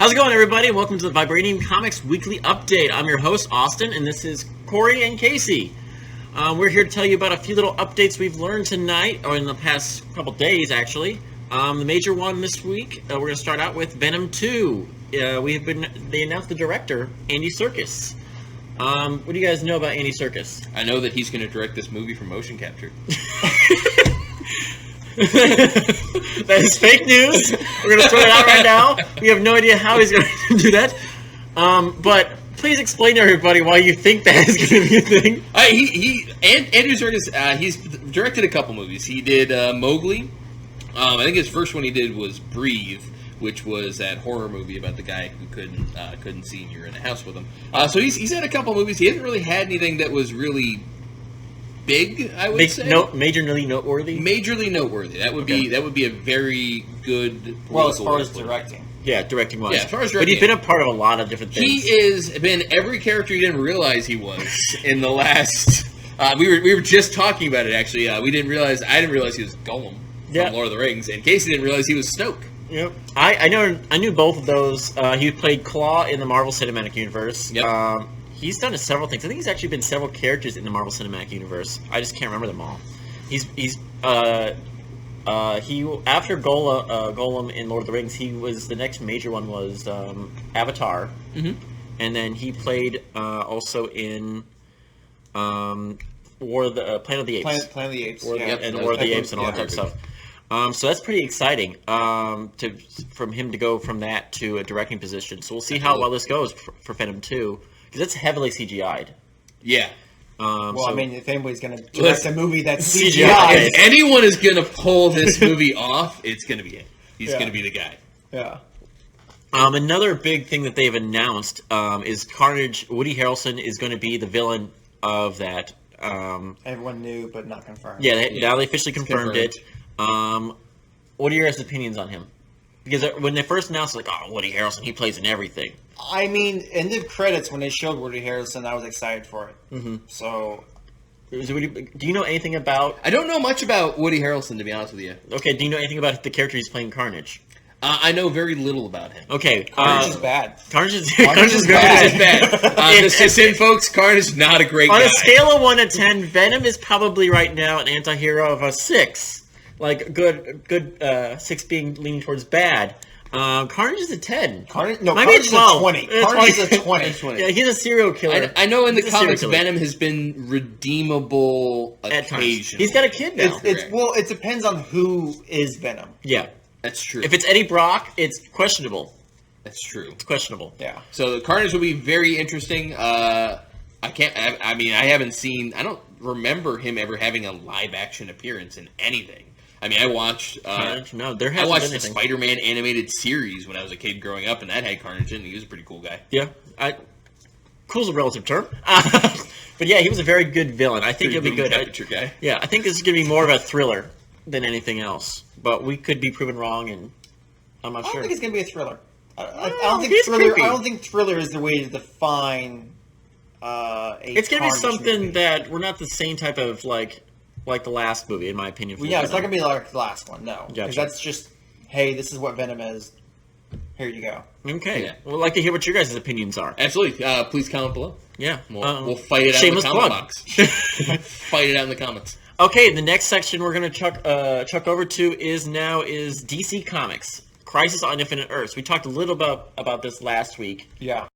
How's it going, everybody? Welcome to the Vibranium Comics Weekly Update. I'm your host, Austin, and this is Corey and Casey. We're here to tell you about a few little updates we've learned tonight, or in the past couple days, actually. The major one this week, we're going to start out with Venom 2. They announced the director, Andy Serkis. What do you guys know about Andy Serkis? I know that he's going to direct this movie for motion capture. That is fake news. We're going to throw it out right now. We have no idea how he's going to do that. But please explain to everybody why you think that is going to be a thing. Andy Serkis, he's directed a couple movies. He did Mowgli. I think his first one he did was Breathe, which was that horror movie about the guy who couldn't see and you're in a house with him. So he's had a couple movies. He hasn't really had anything that was really big, I would say. Majorly noteworthy? Majorly noteworthy. That would be a very good... Well, as far as directing. Yeah, directing-wise. Yeah, as far as directing. But he's been a part of a lot of different things. He has been every character you didn't realize he was in the last... we were just talking about it, actually. I didn't realize he was Gollum from Lord of the Rings, and Casey didn't realize he was Snoke. Yep. I knew both of those. He played Claw in the Marvel Cinematic Universe. Yep. He's done several things. I think he's actually been several characters in the Marvel Cinematic Universe. I just can't remember them all. He after Gollum in Lord of the Rings, the next major one was Avatar, and then he played also in Planet of the Apes. Planet of the Apes, and War of the Apes and all that type of stuff. So that's pretty exciting from him to go from that to a directing position. So we'll see how well this goes for Venom 2. Because it's heavily CGI'd. Yeah. If anybody's going to direct a movie that's CGI... If anyone is going to pull this movie off, it's going to be it. He's going to be the guy. Yeah. Another big thing that they've announced is Carnage. Woody Harrelson is going to be the villain of that. Everyone knew, but not confirmed. Yeah, now they officially confirmed it. What are your guys' opinions on him? Because when they first announced, Woody Harrelson, he plays in everything. I mean, end of credits, when they showed Woody Harrelson, I was excited for it. Mm-hmm. So... Do you know anything about... I don't know much about Woody Harrelson, to be honest with you. Okay, do you know anything about the character he's playing, Carnage? I know very little about him. Okay. Carnage is bad. Carnage is bad. Just in, folks, Carnage is not a great guy. On a scale of 1 to 10, Venom is probably right now an anti-hero of a 6. Like, good 6 being leaning towards bad. Carnage is a 10. Carnage is a 20. Carnage is a 20. Yeah, he's a serial killer. I know in the comics, Venom has been redeemable occasionally. He's got a kid now. It depends on who is Venom. Yeah. That's true. If it's Eddie Brock, it's questionable. That's true. It's questionable. Yeah. So Carnage will be very interesting. I don't remember him ever having a live-action appearance in anything. I mean, I watched the Spider-Man animated series when I was a kid growing up, and that had Carnage in it. He was a pretty cool guy. Yeah. Cool's a relative term. But yeah, he was a very good villain. I think he'll be good. Guy. Yeah, I think this is going to be more of a thriller than anything else. But we could be proven wrong, and I'm not sure. I don't think it's going to be a thriller. I don't think thriller is the way to define It's going to be something movie. that we're not the same type of, like the last movie, in my opinion. Well, yeah, it's not going to be like the last one, no. Because that's just, hey, this is what Venom is. Here you go. Okay. Yeah. We'd like to hear what your guys' opinions are. Absolutely. Please comment below. Yeah. We'll fight it out in the comment box. Fight it out in the comments. Okay, the next section we're going to chuck over to is DC Comics, Crisis on Infinite Earths. We talked a little about this last week. Yeah.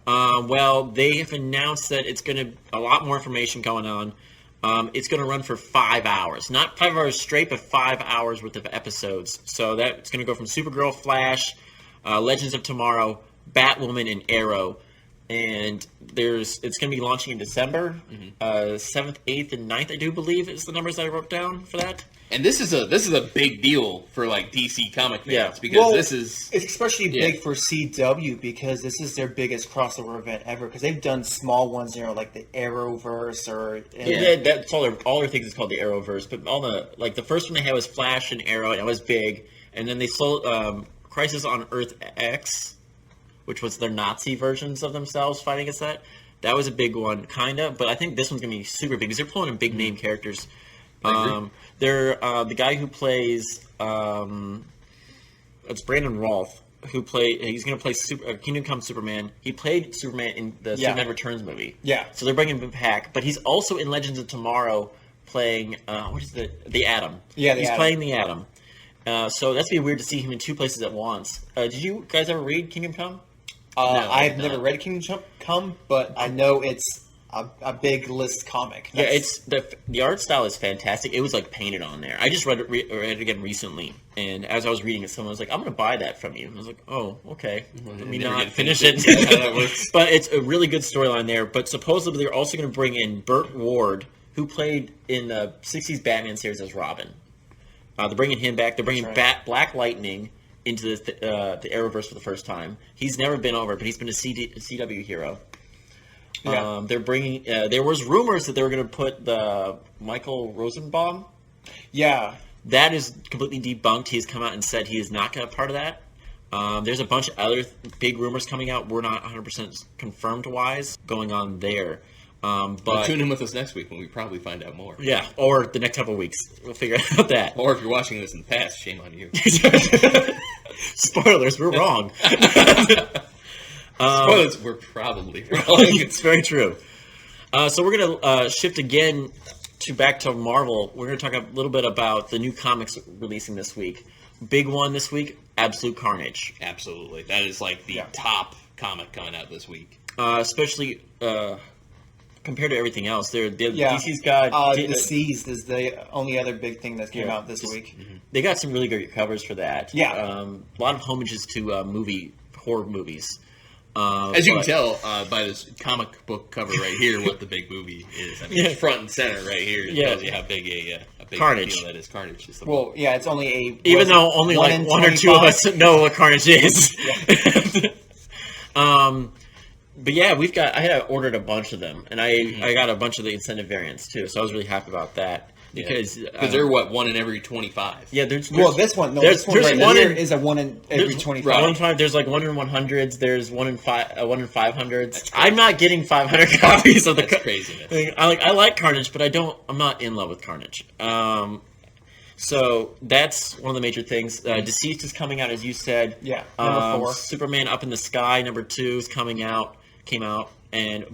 Well, they have announced that it's going to a lot more information going on. It's going to run for 5 hours. Not 5 hours straight, but 5 hours worth of episodes. So that's going to go from Supergirl, Flash, Legends of Tomorrow, Batwoman, and Arrow. And it's going to be launching in December. 7th, 8th, and 9th, I do believe, is the numbers I wrote down for that. And this is a big deal for DC comic fans because it's especially big for CW because this is their biggest crossover event ever because they've done small ones, like the Arrowverse that's all their things is called the Arrowverse. But all the first one they had was Flash and Arrow, and it was big. And then they sold Crisis on Earth X, which was their Nazi versions of themselves fighting against that. That was a big one, kind of. But I think this one's going to be super big because they're pulling in big name characters. They're the guy who plays it's Brandon Routh. he's going to play Kingdom Come Superman. He played Superman in the Superman Returns movie. Yeah. So they're bringing him back, but he's also in Legends of Tomorrow playing what is the Atom? Yeah, he's playing the Atom. So that's be weird to see him in two places at once. Did you guys ever read Kingdom Come? No, I've never read Kingdom Come, but I know it's a big list comic. Yeah, it's the art style is fantastic. It was like painted on there. I just read it again recently, and as I was reading it, someone was like, "I'm going to buy that from you." And I was like, "Oh, okay." Let me not finish it. But it's a really good storyline there. But supposedly they're also going to bring in Burt Ward, who played in the '60s Batman series as Robin. They're bringing him back. They're bringing Black Lightning into the Arrowverse for the first time. He's never been over, but he's been a CW hero. Yeah. They're bringing. There was rumors that they were going to put the Michael Rosenbaum. Yeah, that is completely debunked. He's come out and said he is not going to be part of that. There's a bunch of other big rumors coming out. We're not 100% confirmed wise going on there. But tune in with us next week when we probably find out more. Yeah, or the next couple of weeks. We'll figure out that. Or if you're watching this in the past, shame on you. Spoilers, we're wrong. Spoilers, we're probably wrong. It's very true. So we're going to shift again back to Marvel. We're going to talk a little bit about the new comics releasing this week. Big one this week, Absolute Carnage. Absolutely. That is like the top comic coming out this week. Especially compared to everything else. DC's got... Deceased is the only other big thing that came out this week. Mm-hmm. They got some really good covers for that. Yeah. A lot of homages to horror movies. As you can tell by this comic book cover right here, what the big movie is. I mean, it's front and center right here. It tells you how big a big Carnage deal that is. Carnage is the well, yeah, it's only even though only like one or two of us know what Carnage is. But yeah, I had ordered a bunch of them, and I got a bunch of the incentive variants too. So I was really happy about that. Because they're one in every 25. Yeah, there's this one right here is a one in every 25. There's like one in 100s. There's one in 500s. I'm not getting 500 copies of the. That's craziness. I like Carnage, but I'm not in love with Carnage. So that's one of the major things. Deceased is coming out, as you said. Yeah. Number 4. Superman Up in the Sky number 2 is came out, and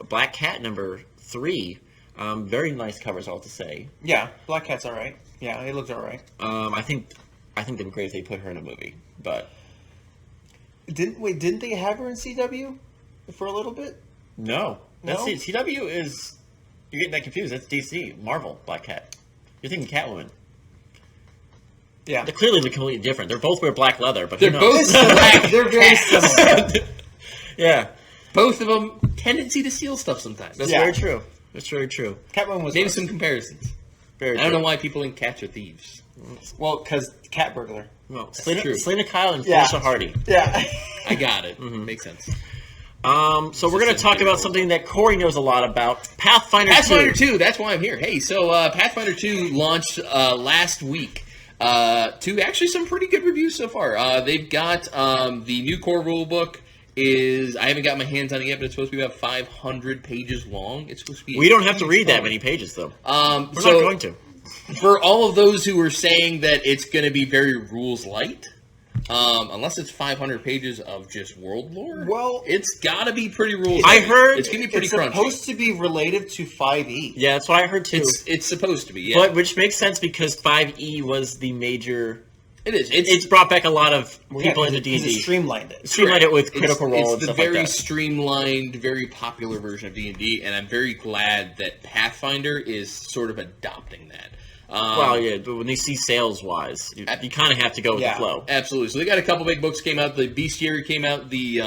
Black Cat number 3. Very nice covers, all to say. Yeah, Black Cat's all right. Yeah, it looks all right. I think it'd be great if they put her in a movie, but didn't they have her in CW for a little bit? No. CW is you're getting that confused. That's DC, Marvel, Black Cat. You're thinking Catwoman. Yeah, they're clearly completely different. They're both wear black leather, but they're both black. They're very similar. Yeah, both of them tendency to steal stuff sometimes. That's very true. That's very true. Catwoman was maybe some comparisons. I don't know why people think cats are thieves. Well, because cat burglar. No, Selena Kyle and Felicia Hardy. Yeah, I got it. Mm-hmm. Makes sense. So we're going to talk about something that Corey knows a lot about. Pathfinder 2. That's why I'm here. Hey, so Pathfinder 2 launched last week. To actually some pretty good reviews so far. They've got the new core rulebook. I haven't got my hands on it yet, but it's supposed to be about 500 pages long. It's supposed to be. We don't have to read that many pages, though. We're not going to. For all of those who are saying that it's going to be very rules light, unless it's 500 pages of just world lore, well, it's got to be pretty rules. I heard it's going to be pretty crunchy. It's supposed to be related to 5e. Yeah, that's what I heard too. It's supposed to be, yeah. But which makes sense because 5e was the major. It is. It's brought back a lot of people into D&D. It streamlined it. Streamlined it with Critical Role and stuff like that. It's the very streamlined, very popular version of D&D, and I'm very glad that Pathfinder is sort of adopting that. Well, yeah, but when they see sales-wise, you kind of have to go with the flow. Absolutely. So they got a couple big books came out. The Bestiary came out. The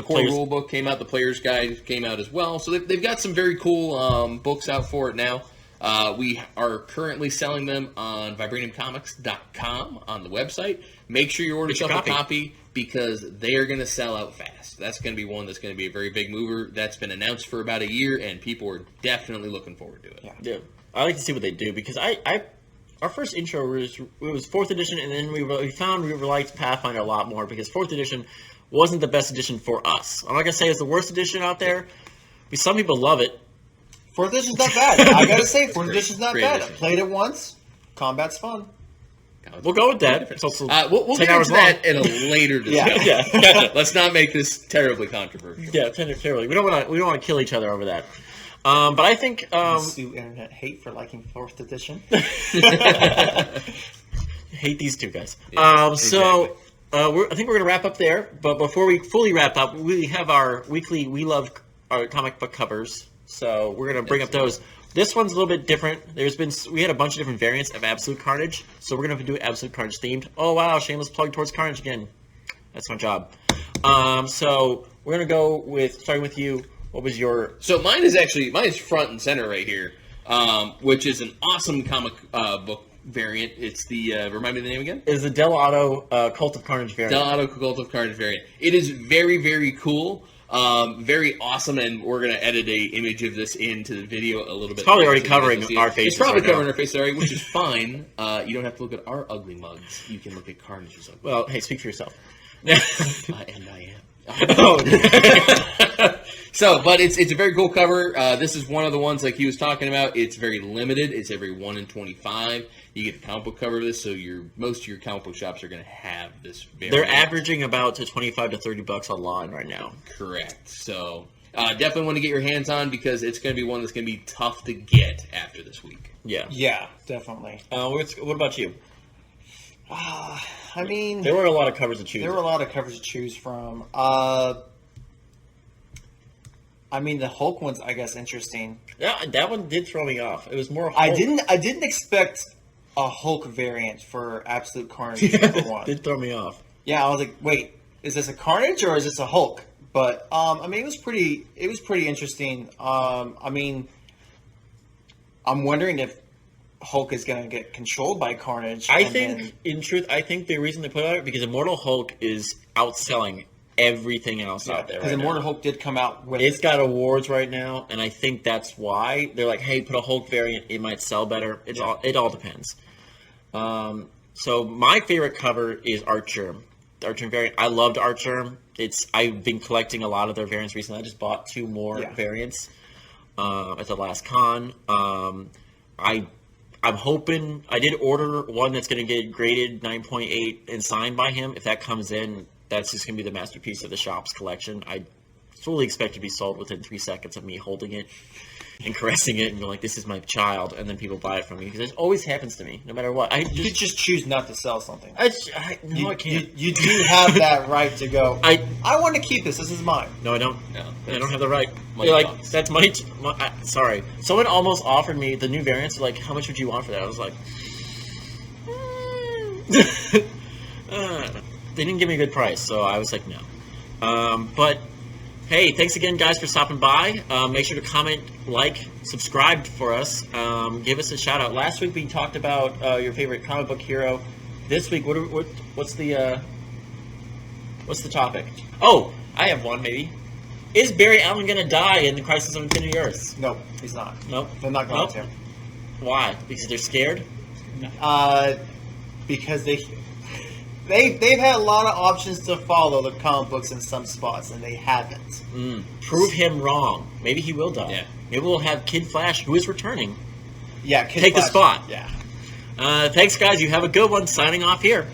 core rule book came out. The Player's Guide came out as well. So they've got some very cool books out for it now. We are currently selling them on VibraniumComics.com on the website. Make sure you order yourself a copy because they are going to sell out fast. That's going to be one that's going to be a very big mover. That's been announced for about a year, and people are definitely looking forward to it. Yeah. I like to see what they do because our first intro was 4th edition, and then we found we liked Pathfinder a lot more because 4th edition wasn't the best edition for us. I'm not gonna say it's the worst edition out there. But some people love it. 4th edition's not bad. I gotta say, 4th edition's not bad. I played it once. Combat's fun. We'll go with that. It's also We'll 10 get hours into long. that in a later discussion. Yeah, gotcha. Let's not make this terribly controversial. Yeah, terribly. We don't want to kill each other over that. But I think Sue internet hate for liking 4th edition. hate these two guys. Yeah, So I think we're gonna wrap up there. But before we fully wrap up, we have our weekly We Love our comic book covers. So we're gonna bring up those. This one's a little bit different. We had a bunch of different variants of Absolute Carnage, so we're gonna do Absolute Carnage themed. Oh wow, shameless plug towards Carnage again. That's my job. So we're gonna go with starting with you. What was your? So mine is front and center right here, which is an awesome comic book variant. It's the remind me the name again. Is the Del Auto Cult of Carnage variant? Del Auto Cult of Carnage variant. It is very, very cool. Very awesome, and we're gonna edit a image of this into the video a little bit. It's probably later already so you guys covering can see our it. faces. It's probably right now. covering our face already, which is fine. You don't have to look at our ugly mugs. You can look at Carnage's ugly. Well, hey, speak for yourself. And I am. So, but it's a very cool cover. This is one of the ones like he was talking about. It's very limited. It's every 1 in 25. You get the comic book cover of this, so most of your comic book shops are going to have this. They're averaging about to $25 to $30 online right now. Correct. So definitely want to get your hands on because it's going to be one that's going to be tough to get after this week. Yeah. Yeah, definitely. What about you? I mean, There were a lot of covers to choose. there were a lot of covers to choose from. I mean, the Hulk one's, I guess, interesting. Yeah, that one did throw me off. It was more. I Hulk. didn't expect a Hulk variant for Absolute Carnage number one. Did throw me off. Yeah, I was like, wait, is this a Carnage or is this a Hulk? But I mean, it was pretty interesting. I mean, I'm wondering if Hulk is going to get controlled by Carnage. In truth, I think the reason they put it out because Immortal Hulk is outselling everything else out there. Because Right Immortal now. Hulk did come out with It's got awards right now, and I think that's why they're like, "Hey, put a Hulk variant; it might sell better." It all depends. So my favorite cover is Archer. The Archer variant. I loved Archer. I've been collecting a lot of their variants recently. I just bought 2 more variants at the last con. I'm hoping I did order one that's going to get graded 9.8 and signed by him. If that comes in, that's just going to be the masterpiece of the shop's collection. I fully expect to be sold within 3 seconds of me holding it and caressing it and going like, "This is my child," and then people buy it from me because it always happens to me, no matter what. You could just choose not to sell something. I can't. You do have that right to go. I want to keep this. This is mine. No, I don't. No, I don't have the right. money You're like, talks. that's money. Sorry. Someone almost offered me the new variants. Like, how much would you want for that? I was like, they didn't give me a good price, so I was like, no. But hey, thanks again, guys, for stopping by. Make sure to comment, like, subscribe for us. Give us a shout out. Last week we talked about your favorite comic book hero. This week, what's the topic? Oh, I have one maybe. Is Barry Allen gonna die in the Crisis on Infinity Earths? No, he's not. Nope. They're not going to. Why? Because they're scared? Because they've had a lot of options to follow the comic books in some spots, and they haven't. Prove him wrong. Maybe he will die. Yeah. Maybe we'll have Kid Flash, who is returning. Yeah, Kid Take the Flash- spot. Yeah. Thanks, guys. You have a good one. Signing off here.